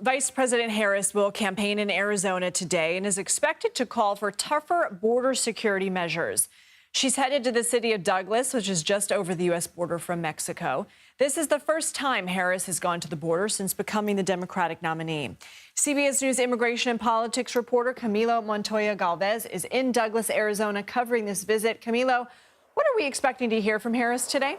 Vice President Harris will campaign in Arizona today and is expected to call for tougher border security measures. She's headed to the city of Douglas, which is just over the U.S. border from Mexico. This is the first time Harris has gone to the border since becoming the Democratic nominee. CBS News immigration and politics reporter Camilo Montoya-Galvez is in Douglas, Arizona, covering this visit. Camilo, what are we expecting to hear from Harris today?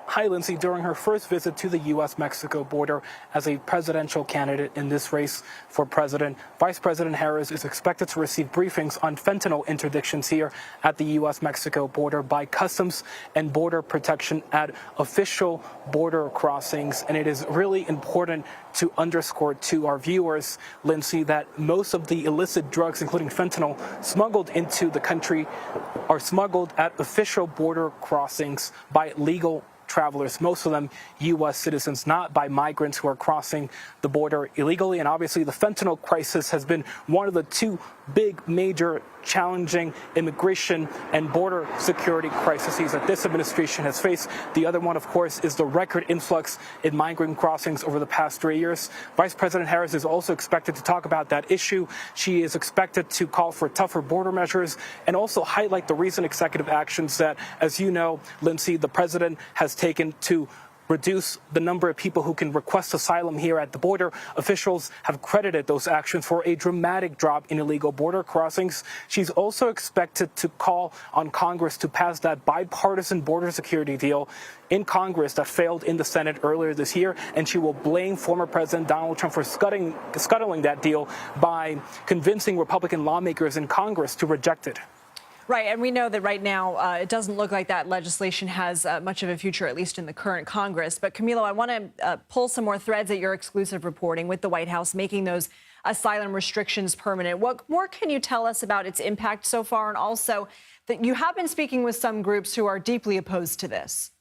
Hi, Lindsay. During her first visit to the U.S. Mexico border as a presidential candidate in this race for president, Vice President Harris is expected to receive briefings on fentanyl interdictions here at the U.S. Mexico border by Customs and Border Protection at official border crossings. And it is really important to underscore to our viewers, Lindsay, that most of the illicit drugs, including fentanyl, smuggled into the country are smuggled at official border crossings by legal travelers, most of them U.S. citizens, not by migrants who are crossing the border illegally. And obviously, the fentanyl crisis has been one of the two big, major, challenging immigration and border security crises that this administration has faced. The other one, of course, is the record influx in migrant crossings over the past 3 years. Vice President Harris is also expected to talk about that issue. She is expected to call for tougher border measures and also highlight the recent executive actions that, as you know, Lindsay, the president has taken to reduce the number of people who can request asylum here at the border. Officials have credited those actions for a dramatic drop in illegal border crossings. She's also expected to call on Congress to pass that bipartisan border security deal in Congress that failed in the Senate earlier this year, and she will blame former President Donald Trump for scuttling that deal by convincing Republican lawmakers in Congress to reject it. Right, and we know that right now it doesn't look like that legislation has much of a future, at least in the current Congress. But Camilo, I want to pull some more threads at your exclusive reporting with the White House, making those asylum restrictions permanent. What more can you tell us about its impact so far, and also that you have been speaking with some groups who are deeply opposed to this?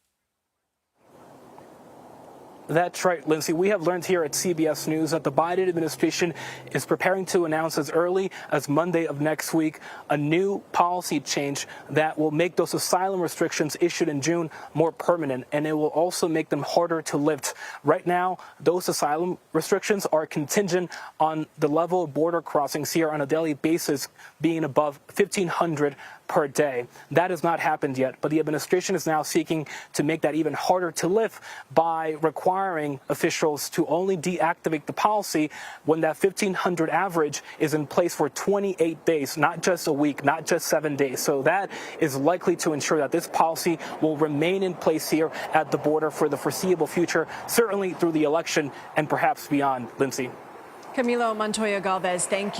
That's right, Lindsay. We have learned here at CBS News that the Biden administration is preparing to announce as early as Monday of next week a new policy change that will make those asylum restrictions issued in June more permanent, and it will also make them harder to lift. Right now, those asylum restrictions are contingent on the level of border crossings here on a daily basis being above 1,500 per day. That has not happened yet, but the administration is now seeking to make that even harder to lift by requiring officials to only deactivate the policy when that 1,500 average is in place for 28 days, not just a week, not just 7 days. So that is likely to ensure that this policy will remain in place here at the border for the foreseeable future, certainly through the election and perhaps beyond, Lindsay. Camilo Montoya-Galvez, thank you.